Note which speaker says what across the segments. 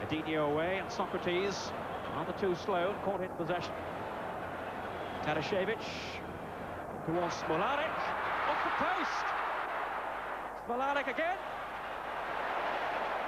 Speaker 1: Adinho away, and Socrates rather too slow and caught in possession. Tadashevich towards Smolarek, off the post. Smolarek again.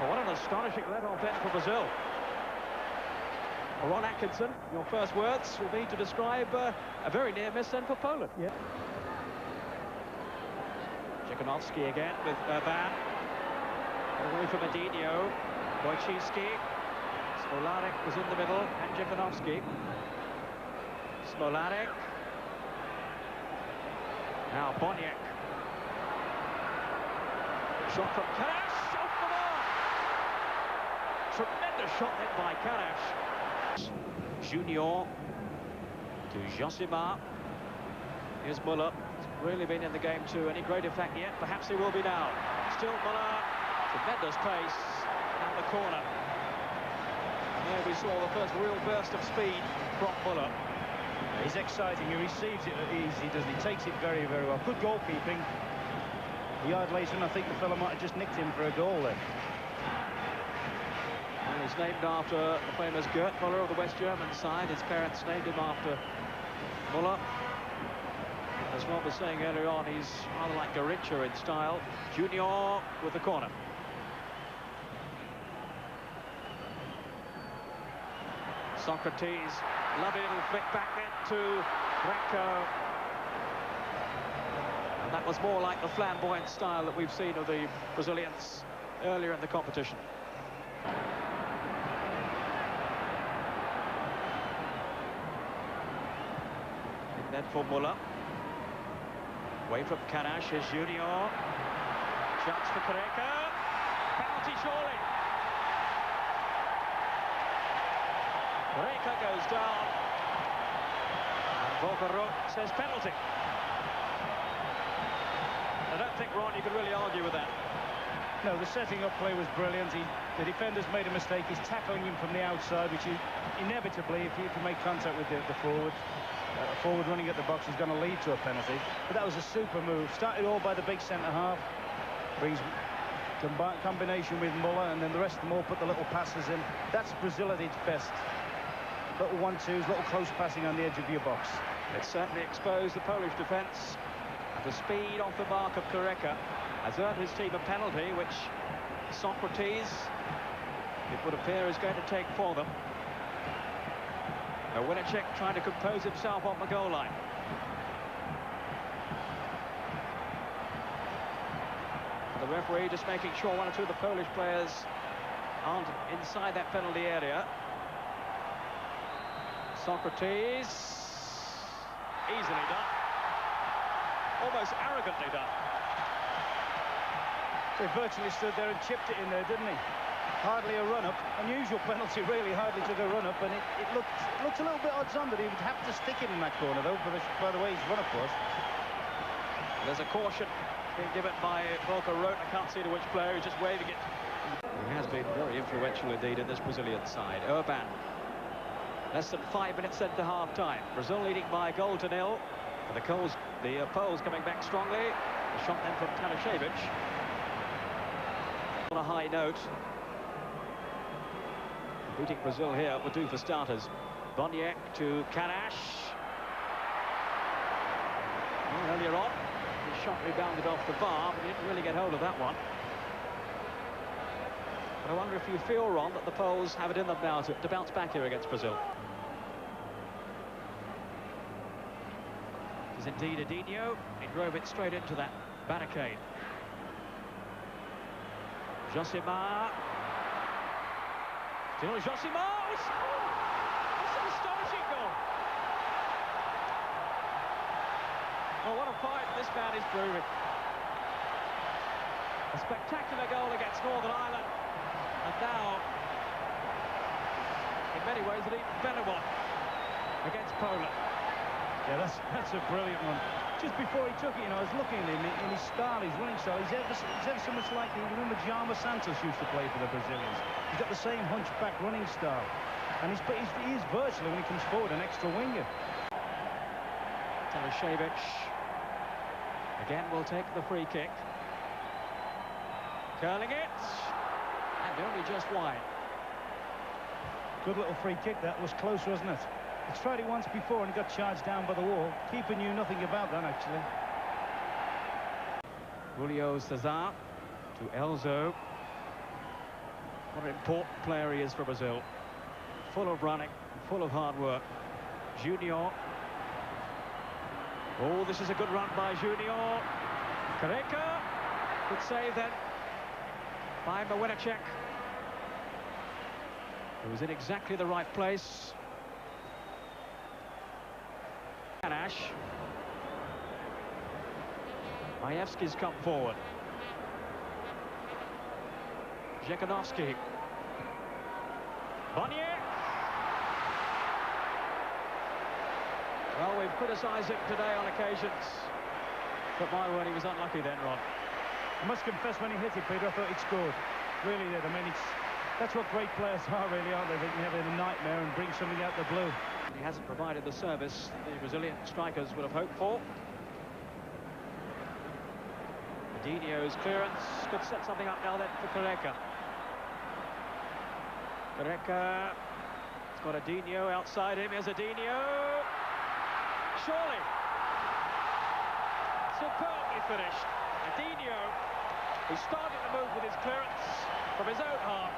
Speaker 1: Oh, what an astonishing let-off then for Brazil. Ron Atkinson, your first words will be to describe a very near miss then for Poland.
Speaker 2: Yeah.
Speaker 1: Dziekanowski again with Urban. Away from Adinho. Wojcicki. Smolarek was in the middle, and Dziekanowski. Smolarek. Now Boniek. Shot from Karash, off the mark. Tremendous shot then by Karash. Junior to Josima. Here's Muller. He's really been in the game to any great effect yet. Perhaps he will be now. Still Muller. Tremendous pace. And the corner. And there we saw the first real burst of speed from Muller.
Speaker 2: He's exciting. He receives it easy, doesn't he? Takes it very, very well. Good goalkeeping. A yard later, and I think the fellow might have just nicked him for a goal then.
Speaker 1: Well, he's named after the famous Gerd Muller of the West German side. His parents named him after Muller. As Rob was saying earlier on, he's rather like Garincha in style. Junior with the corner. Socrates, lovely little flick back into Branco. And that was more like the flamboyant style that we've seen of the Brazilians earlier in the competition. And then for Muller. Away from Karash is Junior. Chance for Careca. Penalty surely. Careca goes down. And Volker says penalty. I don't think, Ron, you could really argue with that.
Speaker 2: No, the setting up play was brilliant. The defender's made a mistake. He's tackling him from the outside, which is inevitably, if you make contact with the forward running at the box, is going to lead to a penalty. But that was a super move. Started all by the big centre-half. Brings combination with Muller, and then the rest of them all put the little passes in. That's Brazil at its best. Little 1-2s, little close passing on the edge of your box.
Speaker 1: It certainly exposed the Polish defence. And the speed off the mark of Careca has earned his team a penalty, which Socrates, it would appear, is going to take for them. Now Winacek trying to compose himself on the goal line. The referee just making sure one or two of the Polish players aren't inside that penalty area. Socrates, easily done. Almost arrogantly done.
Speaker 2: So he virtually stood there and chipped it in there, didn't he? Hardly a run-up. Unusual penalty, really. Hardly took a run-up, and it looked a little bit odds-on that he would have to stick it in that corner, though, by the way his run-up was.
Speaker 1: There's a caution being given by Volker. I can't see to which player. He's just waving it. He has been very influential indeed in this Brazilian side. Urban. Less than 5 minutes into half-time. Brazil leading by a goal to nil. And the Poles coming back strongly. A shot then from Tadashevich. On a high note. Beating Brazil here will do for starters. Boniek to Karash. Well, earlier on, his shot rebounded off the bar, but he didn't really get hold of that one. But I wonder if you feel, Ron, that the Poles have it in them now to bounce back here against Brazil. It is indeed Adinho. He drove it straight into that barricade. Josima. Still Josima. It's an astonishing goal. Oh, what a fight this man is proving. A spectacular goal against Northern Ireland. And now, in many ways, an even better one against Poland.
Speaker 2: Yeah, that's a brilliant one. Just before he took it, I was looking at him in his style, his running style. He's ever so much like the remember Jaume Santos used to play for the Brazilians. He's got the same hunchback running style, and he is virtually, when he comes forward, an extra winger.
Speaker 1: Tadashevich again will take the free kick. Curling it, and only just wide.
Speaker 2: Good little free kick. That was close, wasn't it? He's tried it once before and he got charged down by the wall. Keeper knew nothing about that, actually.
Speaker 1: Julio Cesar to Elzo. What an important player he is for Brazil. Full of running, full of hard work. Junior. Oh, this is a good run by Junior. Careca. Good save then by Mawinacek. He was in exactly the right place. Anash. Majewski's come forward. Zhekanovsky. Bonnier. Well, we've criticised him today on occasions, but my word, he was unlucky then, Ron.
Speaker 2: I must confess, when he hit it, Peter, I thought he'd scored. Really did. I mean, that's what great players are, really, aren't they? They can have a nightmare and bring something out the blue.
Speaker 1: He hasn't provided the service the Brazilian strikers would have hoped for. Adinho's clearance could set something up now then for Careca. Careca has got Adinho outside him. Here's Adinho. Surely. Superbly finished. Adinho, who started the move with his clearance from his own half,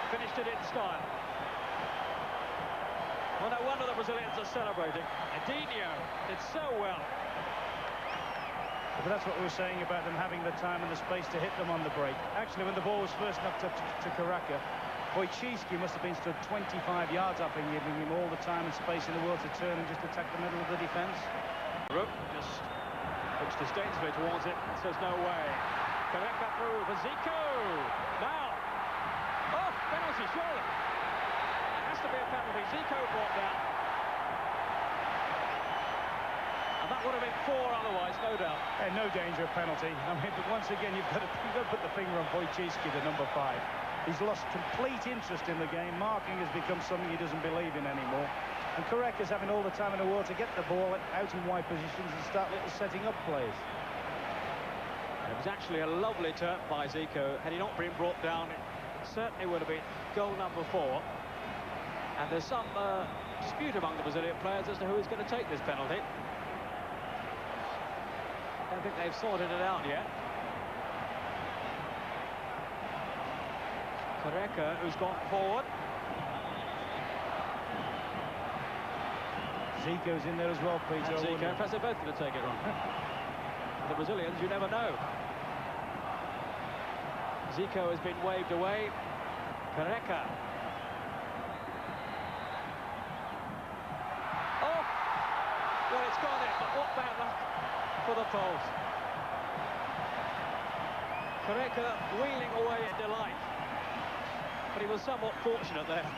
Speaker 1: finished it in style. Well, no wonder the Brazilians are celebrating. Adinho did so well.
Speaker 2: But that's what we were saying about them having the time and the space to hit them on the break. Actually, when the ball was first knocked up to Careca, Wojciechowski must have been stood 25 yards up and giving him all the time and space in the world to turn and just attack the middle of the defence.
Speaker 1: Rook just looks disdainfully towards it and says no way. Careca through for Zico. Now. Oh, penalty, surely. It has to be a penalty. Zico brought down. And that would have been 4 otherwise, no doubt.
Speaker 2: And no danger of penalty. I mean, but once again, you've got to put the finger on Wojciechowski, the number 5. He's lost complete interest in the game. Marking has become something he doesn't believe in anymore. And Careca's having all the time in the world to get the ball out in wide positions and start little setting up plays.
Speaker 1: It was actually a lovely turn by Zico. Had he not been brought down, it certainly would have been goal number 4. And there's some dispute among the Brazilian players as to who is going to take this penalty. I don't think they've sorted it out yet. Careca, who's gone forward.
Speaker 2: Zico's in there as well, Peter.
Speaker 1: And Zico, perhaps they're both going to take it wrong. The Brazilians, you never know. Zico has been waved away. Careca. Oh! Well, it's gone in, but what bad luck for the post. Careca wheeling away in delight. But he was somewhat fortunate there.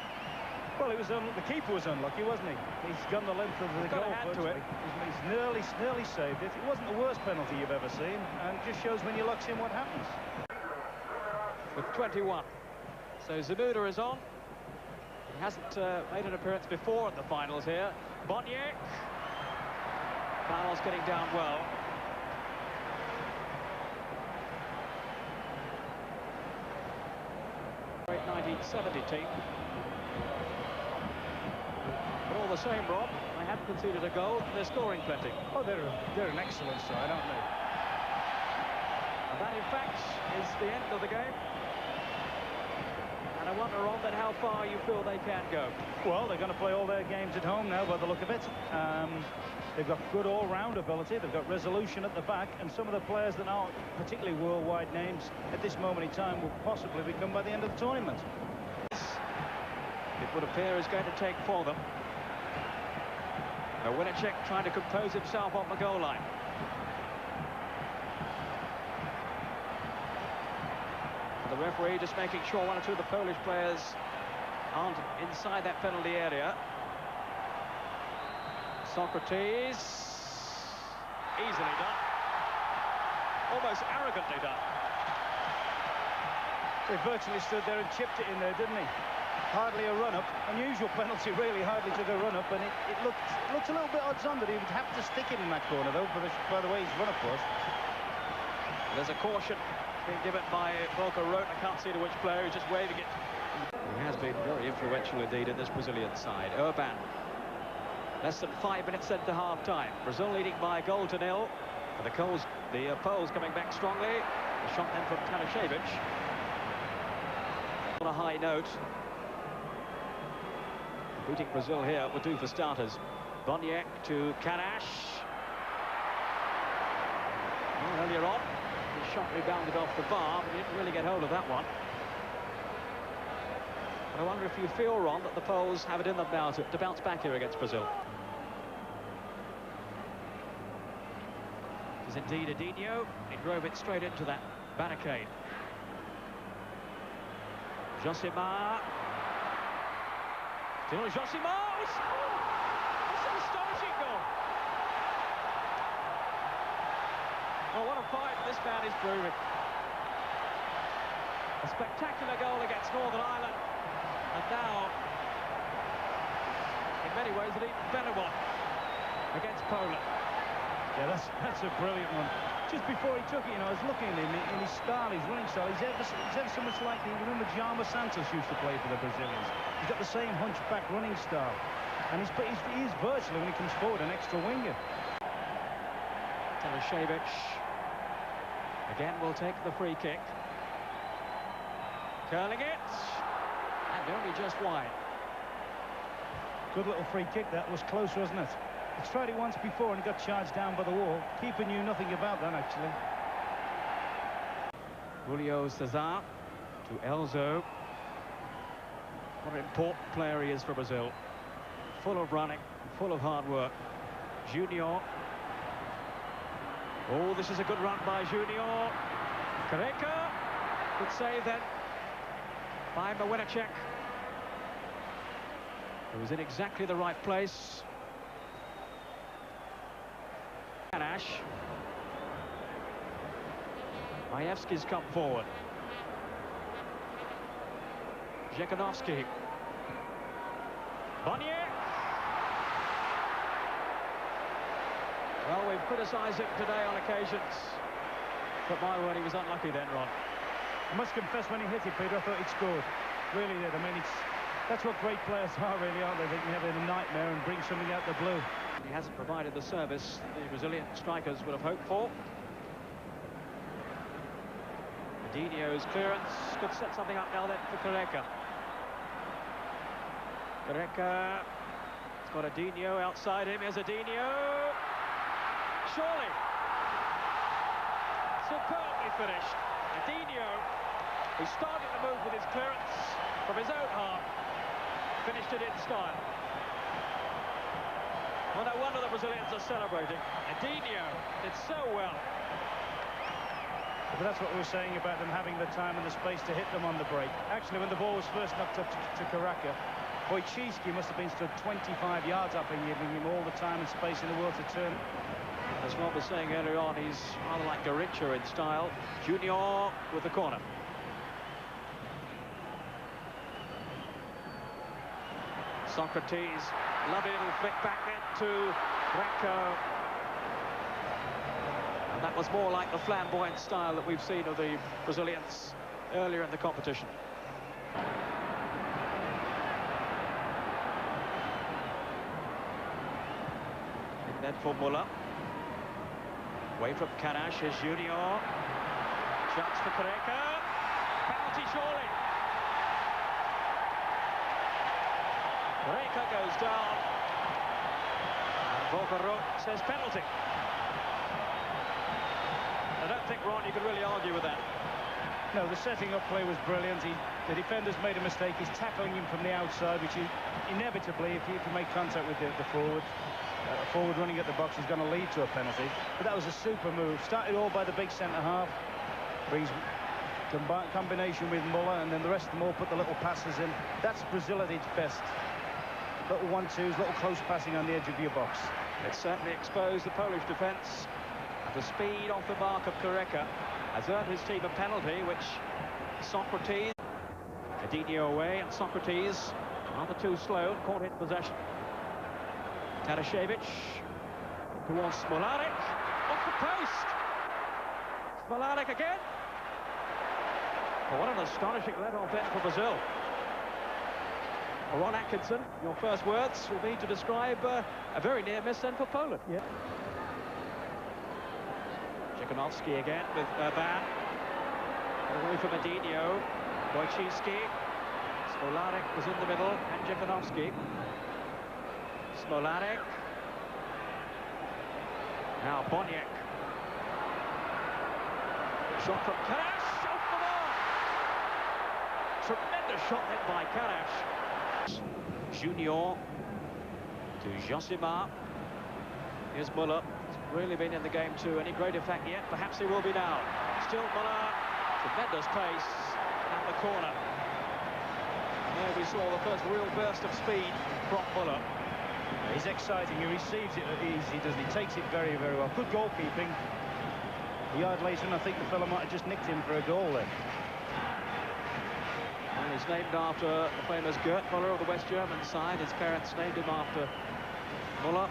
Speaker 2: Well, the keeper was unlucky, wasn't he? He's gone the length of the goal. He's nearly saved it. It wasn't the worst penalty you've ever seen, and just shows when you locks in what happens.
Speaker 1: With 21. So Zamuda is on. He hasn't made an appearance before at the finals here. Bonnier. Carlos getting down well. Great 1970 team. But all the same, Rob, they haven't conceded a goal. They're scoring plenty.
Speaker 2: Oh, they're an excellent side, aren't they?
Speaker 1: And that, in fact, is the end of the game. And I wonder, Ron, then how far you feel they can go.
Speaker 2: Well, they're going to play all their games at home now, by the look of it. They've got good all-round ability. They've got resolution at the back, and some of the players that aren't particularly worldwide names at this moment in time will possibly become by the end of the tournament.
Speaker 1: It would appear is going to take for them. Mawinacek trying to compose himself on the goal line. The referee just making sure 1 or 2 of the Polish players aren't inside that penalty area. Socrates, easily done, almost arrogantly done.
Speaker 2: He virtually stood there and chipped it in there, didn't he? Hardly a run-up. Unusual penalty, really. Hardly took a run-up, and it looked a little bit odds-on that he would have to stick it in that corner, though, by the way his run-up was. There's
Speaker 1: a caution being given by Volker Roth. I can't see to which player. He's just waving it. He has has been very influential indeed in this Brazilian side. Urban. Less than 5 minutes into half-time. Brazil leading by a goal to nil. And the Poles coming back strongly. A shot then from Tanasiewicz. On a high note. Beating Brazil here would do for starters. Boniek to Kanash. Well, earlier on, the shot rebounded off the bar, but he didn't really get hold of that one. But I wonder if you feel, Ron, that the Poles have it in them now to bounce back here against Brazil. It is indeed Adinho. He drove it straight into that barricade. Josimar. Still Josimar. It's an astonishing goal. Well, what a fight this man is proving. A spectacular goal against Northern Ireland. And now, in many ways, an even better one against Poland.
Speaker 2: Yeah, that's a brilliant one. Just before he took it, I was looking at him in his style, his running style. He's ever so much like the remember Jaume Santos used to play for the Brazilians. He's got the same hunchback running style, and he is virtually, when he comes forward, an extra winger.
Speaker 1: Tanasiewicz again will take the free kick. Curling it, and only just wide.
Speaker 2: Good little free kick. That was close, wasn't it? He's tried it once before and he got charged down by the wall. Keeper knew nothing about that, actually.
Speaker 1: Julio Cesar to Elzo. What an important player he is for Brazil. Full of running, full of hard work. Junior. Oh, this is a good run by Junior. Careca. Good save then by Mawinacek. He was in exactly the right place. Kanash. Majewski's come forward. Dziekanowski. Boniek. Well, we've criticised him today on occasions, but my word, he was unlucky then, Ron.
Speaker 2: I must confess, when he hit it, Peter, I thought he'd scored. Really did. I mean, that's what great players are, really, aren't they? They can have a nightmare and bring something out the blue.
Speaker 1: He hasn't provided the service the Brazilian strikers would have hoped for. Adinho's clearance could set something up now then for Careca. Careca. It's got Adinho outside him. Here's Adinho. Surely. Superbly finished. Adinho, who started the move with his clearance from his own half, finished it in style. Well, no wonder the Brazilians are celebrating. Adinho did so well.
Speaker 2: But that's what we were saying about them having the time and the space to hit them on the break. Actually, when the ball was first knocked up to Careca, Wojciechowski must have been stood 25 yards up and giving him all the time and space in the world to turn.
Speaker 1: As Rob was saying earlier on, he's rather like Garrincha in style. Junior with the corner. Socrates, lovely little flick back into Branco. And that was more like the flamboyant style that we've seen of the Brazilians earlier in the competition. And then for Muller. Away from Kanash is Junior. Chance for Careca. Penalty surely. Careca goes down. And Volcaro says penalty. I don't think, Ron, you could really argue with that.
Speaker 2: No, the setting up play was brilliant. The defender's made a mistake. He's tackling him from the outside, which is inevitably, if you make contact with the forward, forward running at the box is going to lead to a penalty. But that was a super move. Started all by the big centre-half. Brings combination with Muller, and then the rest of them all put the little passes in. That's Brazil at its best. Little 1-2s, little close passing on the edge of your box.
Speaker 1: It certainly exposed the Polish defence. The speed off the mark of Careca has earned his team a penalty, which Socrates, Adinho away, and Socrates rather too slow, caught in possession. Tanasiewicz towards Smolarek, off the post. Smolarek again. Well, what an astonishing let-off then for Brazil. Ron Atkinson, your first words will be to describe a very near miss then for Poland.
Speaker 2: Yeah.
Speaker 1: Dziekanowski again with Urban. Away from Adinho. Wojcicki. Smolarek was in the middle, and Dziekanowski. Smolarek. Now Boniek. Shot from Karash, off the mark! Tremendous shot then by Karash. Junior to Josima. Here's Muller. He's really been in the game to any great effect yet. Perhaps he will be now. Still Muller. Tremendous pace at the corner. There we saw the first real burst of speed from Muller.
Speaker 2: He's exciting. He receives it easy, doesn't he? Takes it very, very well. Good goalkeeping. A yard later, and I think the fellow might have just nicked him for a goal then.
Speaker 1: And he's named after the famous Gerd Muller of the West German side. His parents named him after Muller.